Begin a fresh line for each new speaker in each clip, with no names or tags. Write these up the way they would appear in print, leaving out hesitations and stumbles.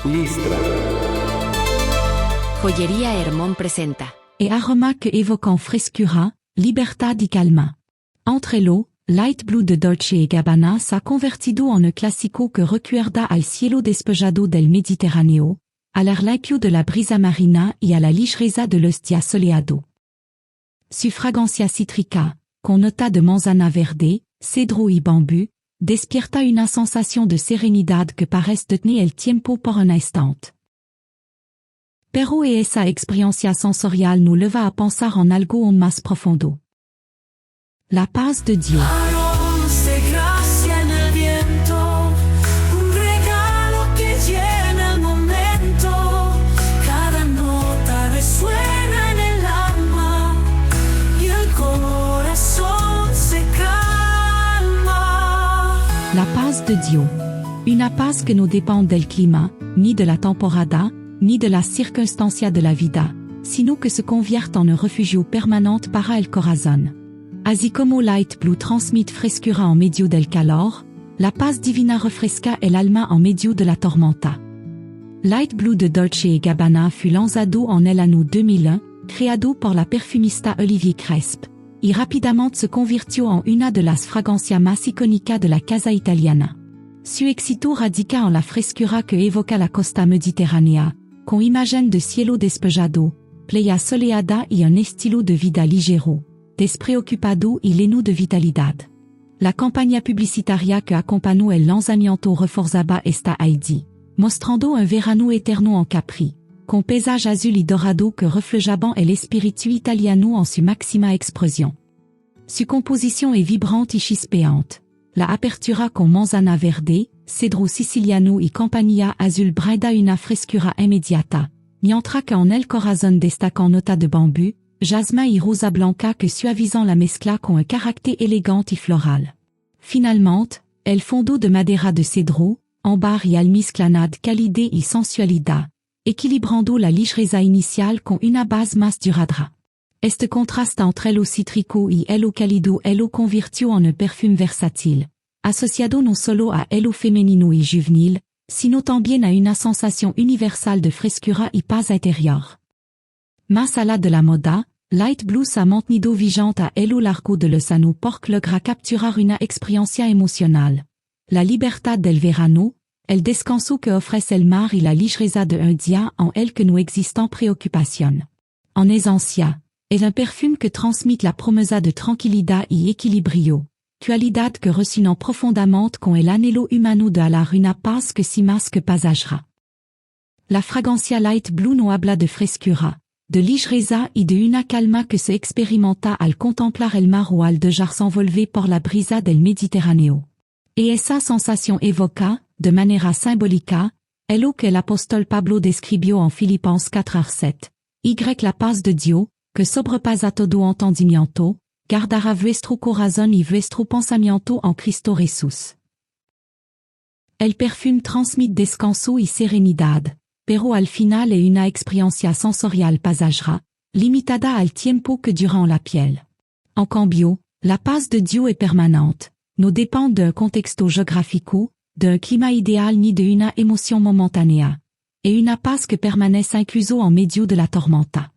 Listra.
Joyería Hermón presenta.
E aroma que evocam frescura, libertad y calma. Entre elo, Light Blue de Dolce & Gabbana s'ha convertido en un clásico que recuerda al cielo despejado del Mediterráneo, al air limpio de la brisa marina y a la ligereza de los días soleados. Su fragancia cítrica, con nota de manzana verde, cedro y bambú, despierta una sensación de serenidad que parece detener el tiempo por un instante. Pero esa experiencia sensorial nos lleva a pensar en algo aún más profundo. La paz de Dios.
Aromas de gracia en el viento, un regalo que llena el momento. Cada nota resuena en el alma y el corazón se calma.
La paz de Dios. Una paz que no dépend del clima, ni de la temporada, ni de la circunstancia de la vida, sino que se convierte en un refugio permanente para el corazón. Así como Light Blue transmite frescura en medio del calor, la paz divina refresca el alma en medio de la tormenta. Light Blue de Dolce & Gabbana fut lanzado en el año 2001, creado por la perfumista Olivier Cresp, y rápidamente se convirtió en una de las fragancias más icónicas de la casa italiana. Su éxito radica en la frescura que evoca la costa mediterránea, con imagen de cielo despejado, playa soleada y un estilo de vida ligero, despreocupado y lleno de vitalidad. La campaña publicitaria que acompañó el lanzamiento reforzaba esta idea, mostrando un verano eterno en Capri, con paysage azul y dorado que reflejaban el espíritu italiano en su máxima expresión. Su composición est vibrante y chispeante. La apertura con manzana verde, cedro siciliano y campanilla azul brinda una frescura inmediata, mientras que en el corazón destacan nota de bambú, jasmin y rosa blanca que suavizan la mezcla con un caractère élégant y floral. Finalmente, el fondo de madera de cedro, ámbar y almizclanad calidez y sensualidad, equilibrando la ligereza inicial con una base más duradera. Este contraste entre elo cítrico y elo cálido elo convirtió en un perfume versátil, asociado no solo a elo femenino y juvenil, sino también a una sensación universal de frescura y paz interior. Más allá de la moda, Light Blue s'ha mantenido vigente a lo largo de los años porque logra capturar una experiencia emocional. La libertad del verano, el descanso que ofrece el mar y la ligereza de un día en el que no existan preocupación. En esencia, es un perfume que transmite la promesa de tranquilidad y equilibrio, cualidad que resuenan profondamente con el anhelo humano de hallar una paz que si más que pasajera. La fragancia Light Blue no habla de frescura, de ligereza y de una calma que se experimenta al contemplar el mar o al dejarse envolver por la brisa del Mediterráneo. Et esa sensación evoca, de manera simbólica, lo que el apóstol Pablo describió en Filipenses 4:7, y la paz de Dios, que sobrepasa todo entendimiento, guardará vuestro corazón y vuestro pensamiento en Cristo Jesús. El perfume transmite descanso y serenidad, pero al final es una experiencia sensorial pasajera, limitada al tiempo que dura en la piel. En cambio, la paz de Dios es permanente, no dépend d'un contexto geográfico, d'un clima idéal ni de una emoción momentánea, et una paz que permanece incluso en medio de la tormenta.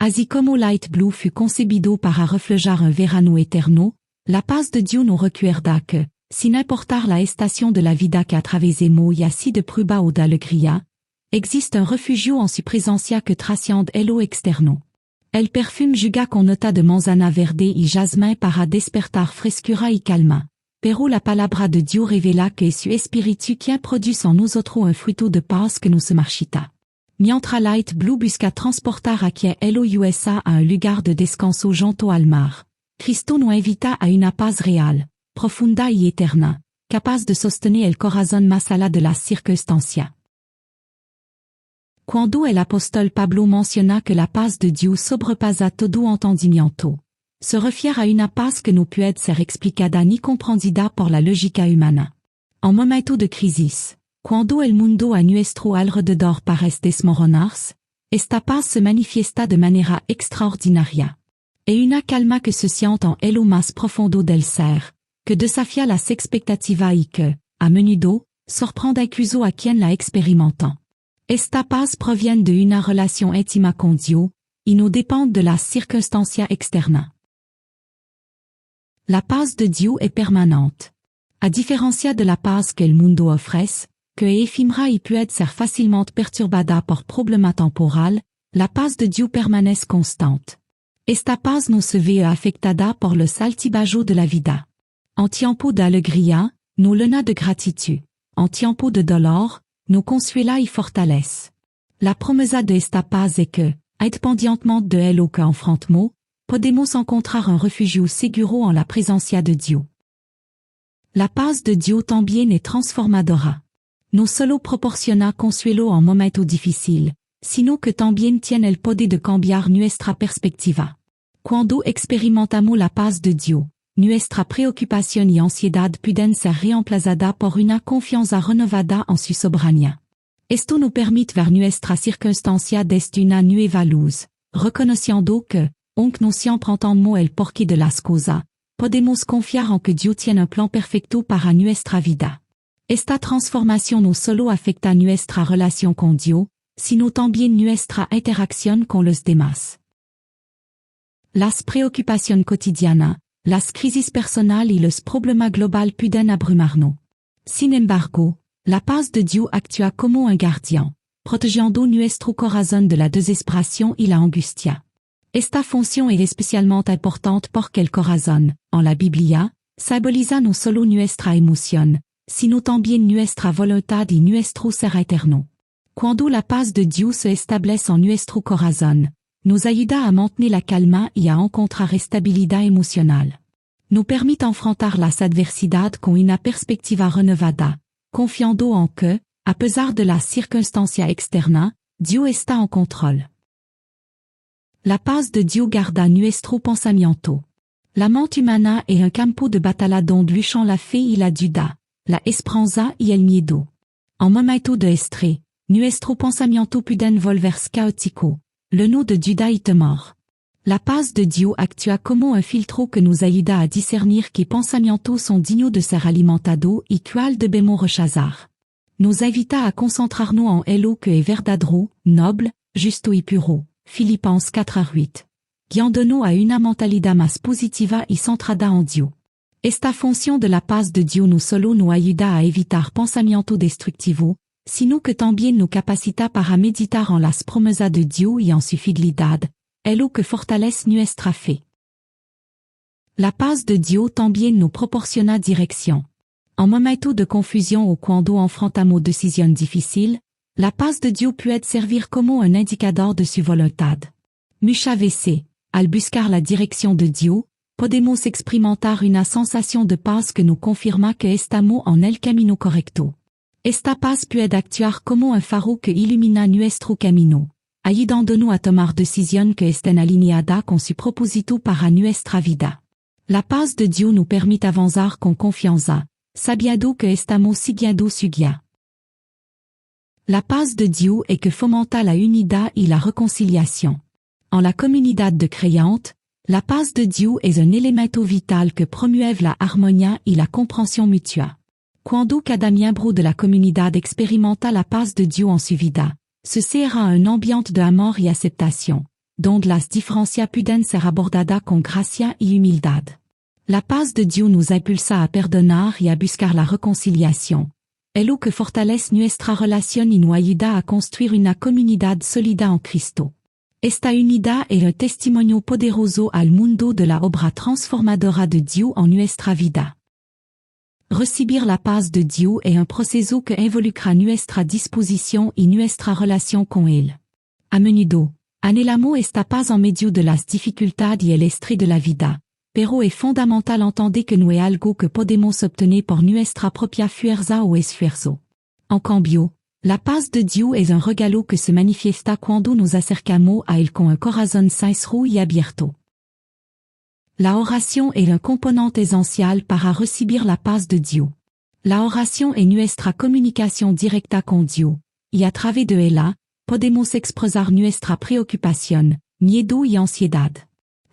Así como Light Blue fut concebido para reflejar un verano eterno, la paz de Dios nos recuerda que, sin importar la estación de la vida que atravesemos y así de prueba o de alegría, existe un refugio en su presencia que trasciende lo externo. El perfume juga con nota de manzana verde y jasmin para despertar frescura y calma, pero la palabra de Dios revela que es su espíritu quien produce en nosotros un fruto de paz que no se marchita. Mientras Light Blue busca transportar a quien elo USA a un lugar de descanso junto al mar, Cristo nos invita a una paz real, profunda y eterna, capaz de sostener el corazón más allá de las circunstancias. Cuando el apóstol Pablo menciona que la paz de Dios sobrepasa todo entendimiento, se refiere a una paz que no puede ser explicada ni comprendida por la lógica humana. En momento de crisis, cuando el mundo a nuestro alrededor parece desmoronarse, esta paz se manifiesta de manera extraordinaria. Es una calma que se siente en lo más profundo del ser, que desafía las expectativas y que, a menudo, sorprende incluso a quien la experimentan. Esta paz proviene de una relación íntima con Dios, y no depende de las circunstancias externas. La paz de Dios est permanente. A diferencia de la paz que el mundo ofrece, que es efímera y puede ser fácilmente perturbada por problemas temporales, la paz de Dios permanece constante. Esta paz no se ve afectada por los altibajos de la vida. En tiempo de alegría, no llena de gratitud. En tiempo de dolor, no consuela y fortalece. La promesa de esta paz es que, independientemente de lo que enfrentamos, podemos encontrar un refugio seguro en la presencia de Dios. La paz de Dios también es transformadora. No solo proporciona consuelo en momentos difíciles, sino que también tiene el poder de cambiar nuestra perspectiva. Cuando experimentamos la paz de Dios, nuestra preocupación y ansiedad pueden ser reemplazadas por una confianza renovada en su soberanía. Esto nos permite ver nuestra circunstancia desde una nueva luz, reconociendo que, aunque no siempre entendemos el porqué de las cosas, podemos confiar en que Dios tiene un plan perfecto para nuestra vida. Esta transformación no solo afecta nuestra relación con Dios, sino también nuestra interacción con los demás. Las preocupaciones cotidianas, las crisis personales y los problemas globales pueden abrumarnos. Sin embargo, la paz de Dios actúa como un guardián, protegiendo nuestro corazón de la desesperación y la angustia. Esta función es especialmente importante porque el corazón, en la Biblia, simboliza no solo nuestra emoción, sino también nuestra voluntad y nuestro ser eterno. Cuando la paz de Dios se establece en nuestro corazón, nos ayuda a mantener la calma y a encontrar estabilidad emocional. Nos permite enfrentar las adversidades con una perspectiva renovada, confiando en que, a pesar de las circunstancias externas, Dios está en control. La paz de Dios guarda nuestro pensamiento. La mente humana es un campo de batalla donde luchan la fe y la duda, la esperanza y el miedo. En momentos de estrés, nuestro pensamiento pueden volverse caótico, lleno de duda y temor. La paz de Dios actúa como un filtro que nos ayuda a discernir qué pensamientos son dignos de ser alimentados y cuál debemos rechazar. Nos invita a concentrarnos en lo que es verdadero, noble, justo y puro. Philippenses 4:8. Guiándonos a una mentalidad más positiva y centrada en Dios. Esta función de la paz de Dios no solo nos ayuda a evitar pensamientos destructivos, sino que también nos capacita para meditar en las promesas de Dios y en su fidelidad, es lo que fortalece nuestra fe. La paz de Dios también nos proporciona dirección. En momentos de confusión o cuando enfrentamos decisiones difíciles, la paz de Dios puede servir como un indicador de su voluntad. Muchas veces, al buscar la dirección de Dios, podemos experimentar una sensación de paz que nos confirma que estamos en el camino correcto. Esta paz puede actuar como un faro que ilumina nuestro camino, ayudándonos a tomar decisiones que estén alineadas con su propósito para nuestra vida. La paz de Dios nos permite avanzar con confianza, sabiendo que estamos siguiendo su guía. La paz de Dios es que fomenta la unidad y la reconciliación. En la comunidad de creyentes, la paz de Dios es un elemento vital que promueve la armonía y la comprensión mutua. Cuando cada miembro de la comunidad experimenta la paz de Dios en su vida, se crea un ambiente de amor y aceptación, donde las diferencias pueden ser abordadas con gracia y humildad. La paz de Dios nos impulsa a perdonar y a buscar la reconciliación. Es lo que fortalece nuestra relación y nos ayuda a construir una comunidad sólida en Cristo. Esta unidad es un testimonio poderoso al mundo de la obra transformadora de Dios en nuestra vida. Recibir la paz de Dios es un proceso que involucra nuestra disposición y nuestra relación con Él. A menudo, anhelamos esta paz en medio de las dificultades y el estrés de la vida, pero es fundamental entender que no es algo que podemos obtener por nuestra propia fuerza o esfuerzo. En cambio, la paz de Dios es un regalo que se manifiesta cuando nos acercamos a Él con un corazón sincero y abierto. La oración es un componente esencial para recibir la paz de Dios. La oración es nuestra comunicación directa con Dios, y a través de ella, podemos expresar nuestra preocupación, miedo y ansiedad.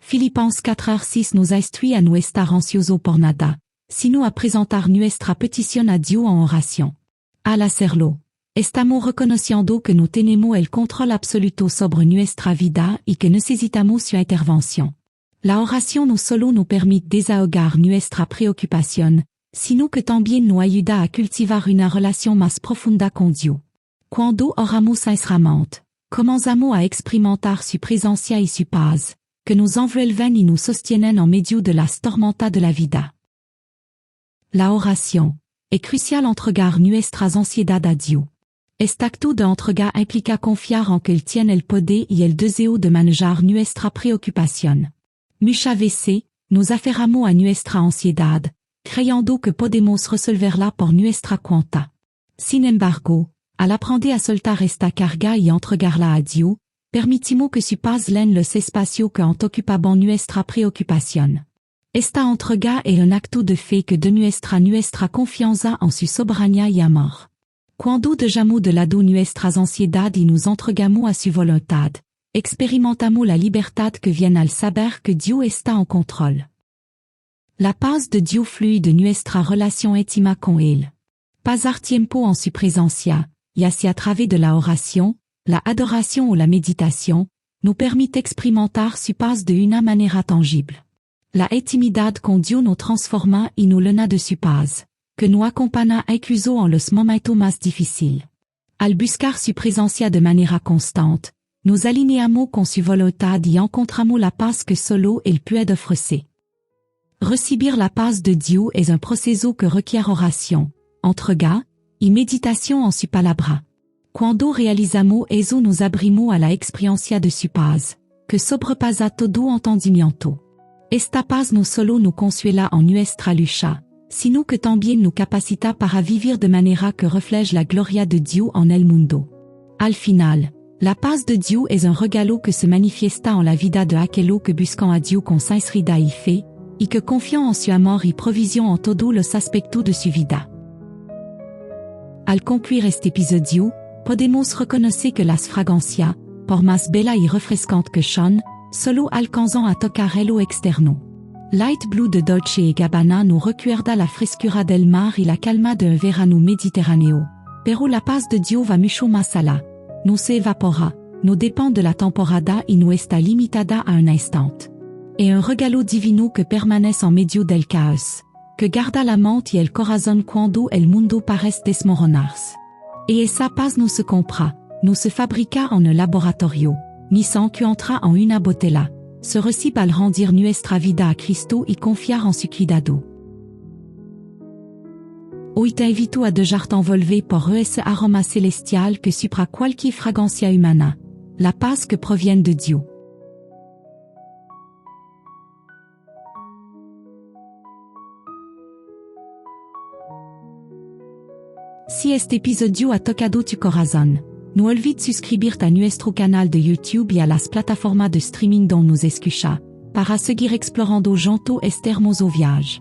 Filipenses 4:6 nos instruit a no estar ansioso por nada, sino a presentar nuestra petición a Dios en oración. Al hacerlo, Estamos reconociendo que no tenemos el control absoluto sobre nuestra vida y que necesitamos su intervención. La oración no solo nos permite desahogar nuestra preocupación, sino que también nos ayuda a cultivar una relación más profunda con Dios. Cuando oramos sinceramente, comenzamos a experimentar su presencia y su paz, que nos envuelven y nos sostienen en medio de las tormentas de la vida. La oración es crucial entregar nuestras ansiedades a Dios. Este acto de entrega implica confiar en que Él tiene el poder y el deseo de manejar nuestra preocupación. Muchas veces, nos aferramos a nuestra ansiedad, creyendo que podemos resolverla por nuestra cuenta. Sin embargo, al aprender a soltar esta carga y entregarla a Dios, permitimos que su paz llene los espacios que ocupan nuestra preocupación. Esta entrega es un acto de fe que demuestra nuestra confianza en su soberanía y amor. Cuando dejamos de lado nuestras ansiedades y nos entregamos a su voluntad, experimentamos la libertad que viene al saber que Dios está en control. La paz de Dios fluye de nuestra relación íntima con Él. Pasar tiempo en su presencia, y así a través de la oración, la adoración o la méditation, nous permite experimentar su paz de una manera tangible. La intimidad con Dios nos transforma y nos llena de su paz, que nos acompaña incluso en los momentos más difíciles. Al buscar su presencia de manera constante, nos alineamos con su voluntad y encontramos la paz que solo Él puede ofrecer. Recibir la paz de Dios es un proceso que requiere oración, entrega y meditación en su palabra. Cuando realizamos eso nos abrimos a la experiencia de su paz, que sobrepasa todo entendimiento. Esta paz no solo nos consuela en nuestra lucha, sino que también nos capacita para vivir de manera que refleje la gloria de Dios en el mundo. Al final, la paz de Dios es un regalo que se manifiesta en la vida de aquellos que buscan a Dios con sinceridad y fe, y que confían en su amor y provisión en todos los aspectos de su vida. Al concluir este episodio, podemos reconocer que las fragancias, por más bella y refrescante que son, solo alcanzan a tocar el lo externo. Light Blue de Dolce & Gabbana nos recuerda la frescura del mar y la calma de un verano mediterráneo, pero la paz de Dios va mucho más allá. No se evapora, no depend de la temporada y no está limitada a un instante. Es un regalo divino que permanece en medio del caos, que guarda la mente y el corazón cuando el mundo parece desmoronarse. Et esa paz no se compra, no se fabrica en un laboratorio, ni se encuentra en una botella, se recibe al rendir nuestra vida a Cristo y confiar en su cuidado. Hoy te invito a dejarte envolver por ese aroma celestial que supera cualquier fragancia humana, la paz que proviene de Dios. Si este episodio ha tocado tu corazón, no olvides suscribirte a nuestro canal de YouTube y a las plataformas de streaming donde nos escucha, para seguir explorando juntos este hermoso viaje.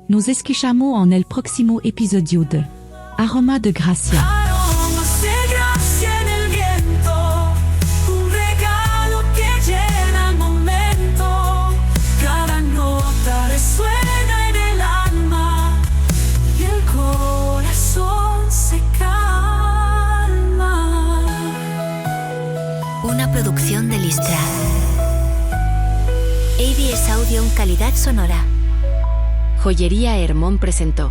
Nos escuchamos en el próximo episodio de Aroma de Gracia.
Aromas de gracia en el viento, un regalo que llena el momento. Cada nota resuena en el alma y el corazón se calma.
Una producción de Listra. ABS Audio en calidad sonora. Joyería Hermón presentó.